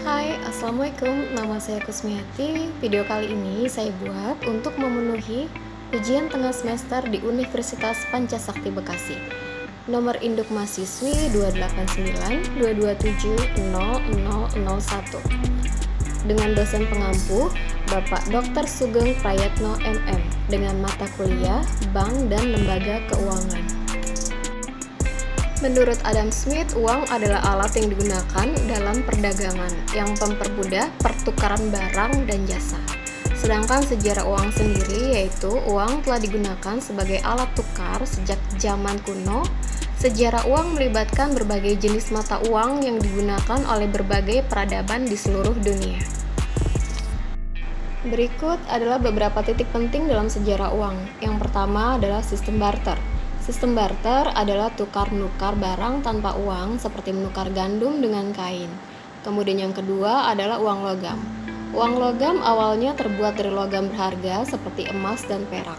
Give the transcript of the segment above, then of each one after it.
Hai, Assalamualaikum. Nama saya Kusmiati. Video kali ini saya buat untuk memenuhi ujian tengah semester di Universitas Pancasakti Bekasi. Nomor induk mahasiswi 289-227-0001. Dengan dosen pengampu, Bapak Dr. Sugeng Prayatno MM, dengan mata kuliah Bank dan Lembaga Keuangan. Menurut Adam Smith, uang adalah alat yang digunakan dalam perdagangan yang mempermudah pertukaran barang dan jasa. Sedangkan sejarah uang sendiri yaitu uang telah digunakan sebagai alat tukar sejak zaman kuno. Sejarah uang melibatkan berbagai jenis mata uang yang digunakan oleh berbagai peradaban di seluruh dunia. Berikut adalah beberapa titik penting dalam sejarah uang. Yang pertama adalah sistem barter. Sistem barter adalah tukar-menukar barang tanpa uang seperti menukar gandum dengan kain. Kemudian yang kedua adalah uang logam. Uang logam awalnya terbuat dari logam berharga seperti emas dan perak.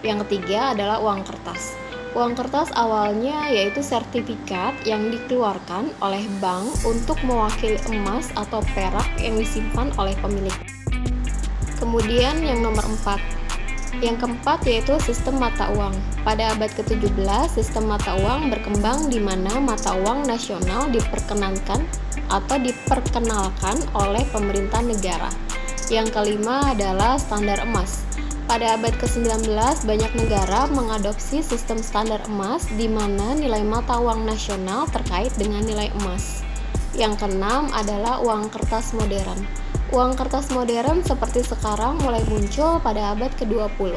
Yang ketiga adalah uang kertas. Uang kertas awalnya yaitu sertifikat yang dikeluarkan oleh bank untuk mewakili emas atau perak yang disimpan oleh pemilik. Kemudian yang nomor 4. Yang keempat yaitu sistem mata uang. Pada abad ke-17, sistem mata uang berkembang di mana mata uang nasional diperkenalkan oleh pemerintah negara. Yang kelima adalah standar emas. Pada abad ke-19, banyak negara mengadopsi sistem standar emas di mana nilai mata uang nasional terkait dengan nilai emas. Yang keenam adalah uang kertas modern. Uang kertas modern seperti sekarang mulai muncul pada abad ke-20.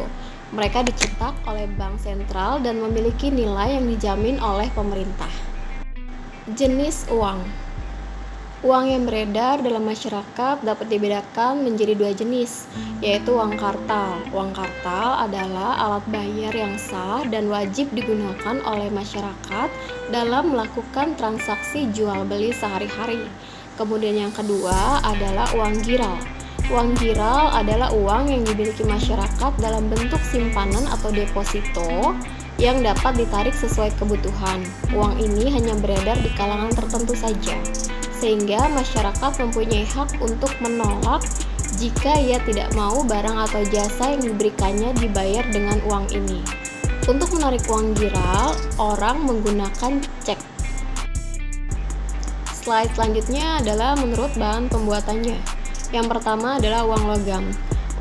Mereka dicetak oleh bank sentral dan memiliki nilai yang dijamin oleh pemerintah. Jenis uang. Uang yang beredar dalam masyarakat dapat dibedakan menjadi dua jenis, yaitu uang kartal. Uang kartal adalah alat bayar yang sah dan wajib digunakan oleh masyarakat dalam melakukan transaksi jual beli sehari-hari. Kemudian yang kedua adalah uang giral. Uang giral adalah uang yang dimiliki masyarakat dalam bentuk simpanan atau deposito yang dapat ditarik sesuai kebutuhan. Uang ini hanya beredar di kalangan tertentu saja, sehingga masyarakat mempunyai hak untuk menolak jika ia tidak mau barang atau jasa yang diberikannya dibayar dengan uang ini. Untuk menarik uang giral, orang menggunakan cek. Slide selanjutnya adalah menurut bahan pembuatannya. Yang pertama adalah uang logam.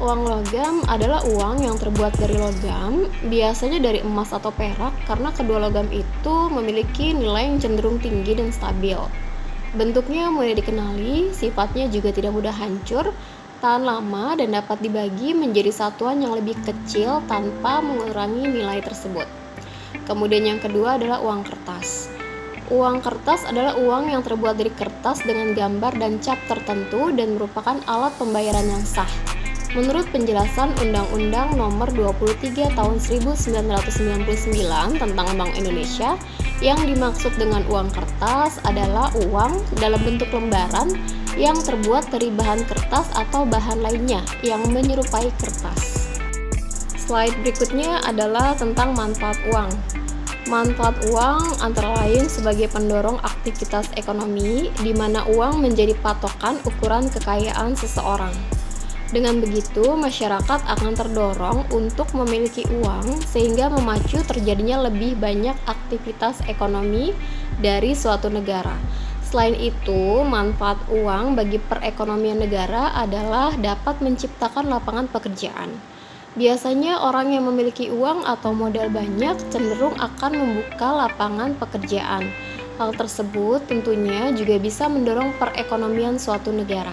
Uang logam adalah uang yang terbuat dari logam, biasanya dari emas atau perak, karena kedua logam itu memiliki nilai yang cenderung tinggi dan stabil. Bentuknya mudah dikenali, sifatnya juga tidak mudah hancur, tahan lama, dan dapat dibagi menjadi satuan yang lebih kecil tanpa mengurangi nilai tersebut. Kemudian yang kedua adalah uang kertas. Uang kertas adalah uang yang terbuat dari kertas dengan gambar dan cap tertentu dan merupakan alat pembayaran yang sah. Menurut penjelasan Undang-Undang Nomor 23 Tahun 1999 tentang Bank Indonesia, yang dimaksud dengan uang kertas adalah uang dalam bentuk lembaran yang terbuat dari bahan kertas atau bahan lainnya yang menyerupai kertas. Slide berikutnya adalah tentang manfaat uang. Manfaat uang antara lain sebagai pendorong aktivitas ekonomi, di mana uang menjadi patokan ukuran kekayaan seseorang. Dengan begitu, masyarakat akan terdorong untuk memiliki uang sehingga memacu terjadinya lebih banyak aktivitas ekonomi dari suatu negara. Selain itu, manfaat uang bagi perekonomian negara adalah dapat menciptakan lapangan pekerjaan. Biasanya orang yang memiliki uang atau modal banyak cenderung akan membuka lapangan pekerjaan. Hal tersebut tentunya juga bisa mendorong perekonomian suatu negara.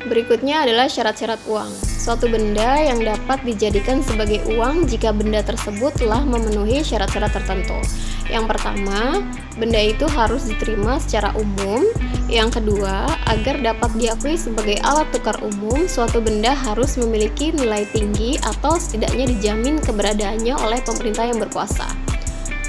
Berikutnya adalah syarat-syarat uang. Suatu benda yang dapat dijadikan sebagai uang jika benda tersebut telah memenuhi syarat-syarat tertentu. Yang pertama, benda itu harus diterima secara umum. Yang kedua, agar dapat diakui sebagai alat tukar umum, suatu benda harus memiliki nilai tinggi atau setidaknya dijamin keberadaannya oleh pemerintah yang berkuasa.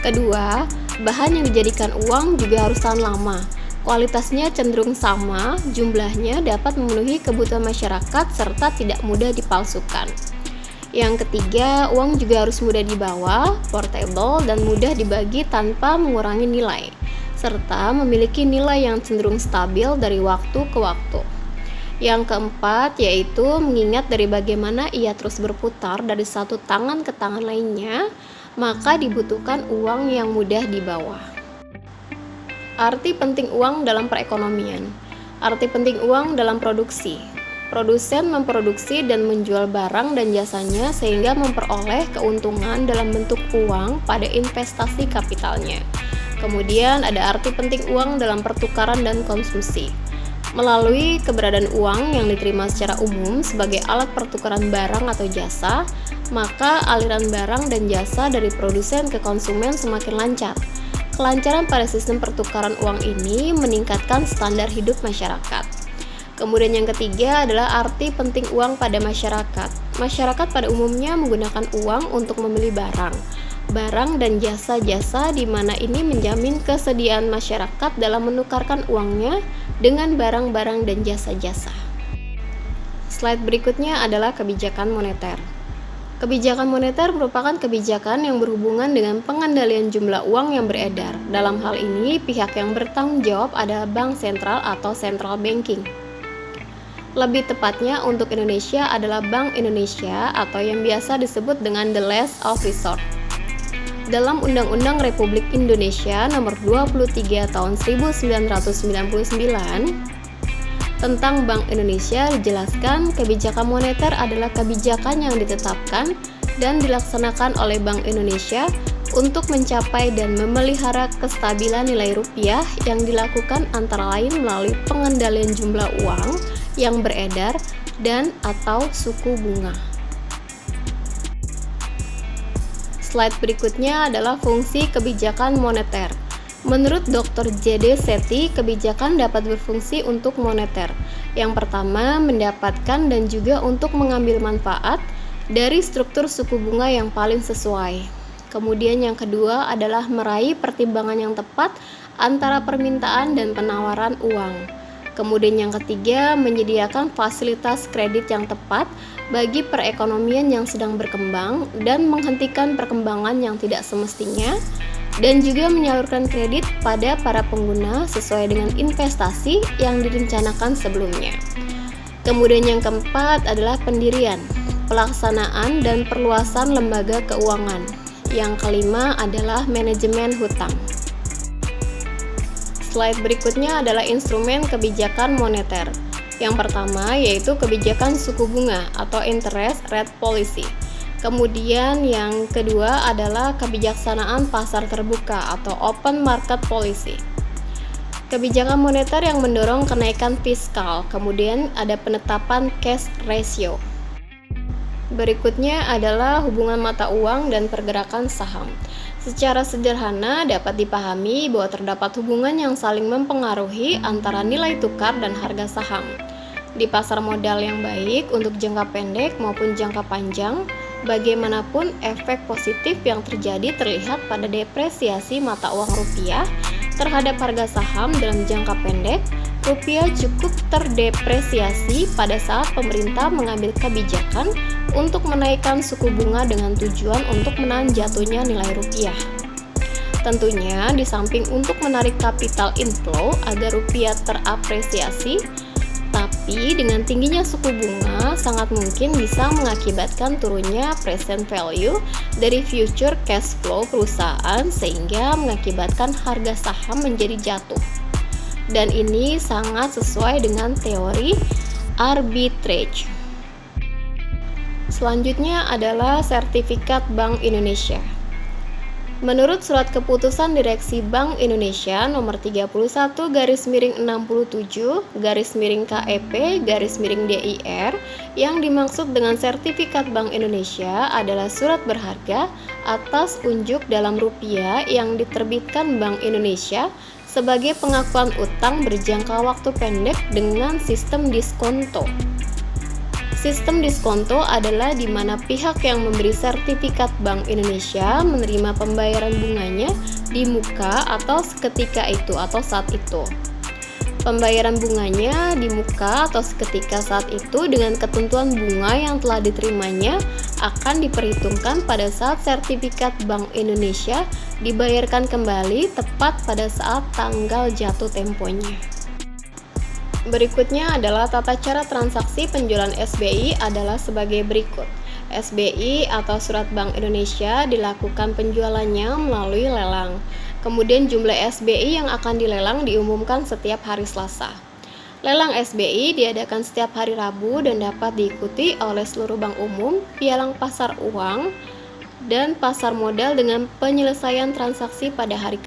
Kedua, bahan yang dijadikan uang juga harus tahan lama. Kualitasnya cenderung sama, jumlahnya dapat memenuhi kebutuhan masyarakat serta tidak mudah dipalsukan. Yang ketiga, uang juga harus mudah dibawa, portable, dan mudah dibagi tanpa mengurangi nilai. serta memiliki nilai yang cenderung stabil dari waktu ke waktu. Yang keempat yaitu mengingat dari bagaimana ia terus berputar dari satu tangan ke tangan lainnya, maka dibutuhkan uang yang mudah dibawa. Arti penting uang dalam perekonomian. Arti penting uang dalam produksi. Produsen memproduksi dan menjual barang dan jasanya sehingga memperoleh keuntungan dalam bentuk uang pada investasi kapitalnya. Kemudian ada arti penting uang dalam pertukaran dan konsumsi. Melalui keberadaan uang yang diterima secara umum sebagai alat pertukaran barang atau jasa, maka aliran barang dan jasa dari produsen ke konsumen semakin lancar. Kelancaran pada sistem pertukaran uang ini meningkatkan standar hidup masyarakat. Kemudian yang ketiga adalah arti penting uang pada masyarakat. Masyarakat pada umumnya menggunakan uang untuk membeli barang dan jasa-jasa, di mana ini menjamin kesediaan masyarakat dalam menukarkan uangnya dengan barang-barang dan jasa-jasa. Slide berikutnya adalah kebijakan moneter. Kebijakan moneter merupakan kebijakan yang berhubungan dengan pengendalian jumlah uang yang beredar. Dalam hal ini, pihak yang bertanggung jawab adalah bank sentral atau central banking. Lebih tepatnya untuk Indonesia adalah Bank Indonesia atau yang biasa disebut dengan the last of resort. Dalam Undang-Undang Republik Indonesia Nomor 23 Tahun 1999 tentang Bank Indonesia dijelaskan kebijakan moneter adalah kebijakan yang ditetapkan dan dilaksanakan oleh Bank Indonesia untuk mencapai dan memelihara kestabilan nilai rupiah yang dilakukan antara lain melalui pengendalian jumlah uang yang beredar dan atau suku bunga. Slide berikutnya adalah fungsi kebijakan moneter. Menurut Dr. J.D. Sethi, kebijakan dapat berfungsi untuk moneter. Yang pertama, mendapatkan dan juga untuk mengambil manfaat dari struktur suku bunga yang paling sesuai. Kemudian yang kedua adalah meraih pertimbangan yang tepat antara permintaan dan penawaran uang. Kemudian yang ketiga, menyediakan fasilitas kredit yang tepat bagi perekonomian yang sedang berkembang dan menghentikan perkembangan yang tidak semestinya, dan juga menyalurkan kredit pada para pengguna sesuai dengan investasi yang direncanakan sebelumnya. Kemudian yang keempat adalah pendirian, pelaksanaan, dan perluasan lembaga keuangan. Yang kelima adalah manajemen hutang. Slide berikutnya adalah instrumen kebijakan moneter. Yang pertama yaitu kebijakan suku bunga atau interest rate policy. Kemudian yang kedua adalah kebijaksanaan pasar terbuka atau open market policy. Kebijakan moneter yang mendorong kenaikan fiskal. Kemudian ada penetapan cash ratio. Berikutnya adalah hubungan mata uang dan pergerakan saham. Secara sederhana dapat dipahami bahwa terdapat hubungan yang saling mempengaruhi antara nilai tukar dan harga saham. Di pasar modal yang baik untuk jangka pendek maupun jangka panjang, bagaimanapun efek positif yang terjadi terlihat pada depresiasi mata uang rupiah terhadap harga saham dalam jangka pendek. Rupiah cukup terdepresiasi pada saat pemerintah mengambil kebijakan untuk menaikkan suku bunga dengan tujuan untuk menahan jatuhnya nilai rupiah. Tentunya di samping untuk menarik capital inflow agar rupiah terapresiasi, tapi dengan tingginya suku bunga sangat mungkin bisa mengakibatkan turunnya present value dari future cash flow perusahaan sehingga mengakibatkan harga saham menjadi jatuh. Dan ini sangat sesuai dengan teori arbitrage. Selanjutnya adalah sertifikat Bank Indonesia. Menurut surat keputusan Direksi Bank Indonesia nomor 31/67/KEP/DIR yang dimaksud dengan sertifikat Bank Indonesia adalah surat berharga atas unjuk dalam rupiah yang diterbitkan Bank Indonesia sebagai pengakuan utang berjangka waktu pendek dengan sistem diskonto. Sistem diskonto adalah di mana pihak yang memberi sertifikat Bank Indonesia menerima pembayaran bunganya di muka atau seketika itu atau saat itu. Pembayaran bunganya di muka atau seketika saat itu dengan ketentuan bunga yang telah diterimanya akan diperhitungkan pada saat sertifikat Bank Indonesia dibayarkan kembali tepat pada saat tanggal jatuh temponya. Berikutnya adalah tata cara transaksi penjualan SBI adalah sebagai berikut. SBI atau Surat Bank Indonesia dilakukan penjualannya melalui lelang. Kemudian jumlah SBI yang akan dilelang diumumkan setiap hari Selasa. Lelang SBI diadakan setiap hari Rabu dan dapat diikuti oleh seluruh bank umum, pialang pasar uang, dan pasar modal dengan penyelesaian transaksi pada hari.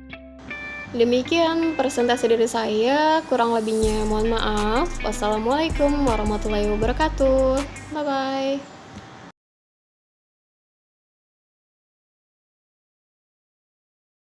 Demikian presentasi dari saya, kurang lebihnya mohon maaf. Wassalamualaikum warahmatullahi wabarakatuh. Bye-bye.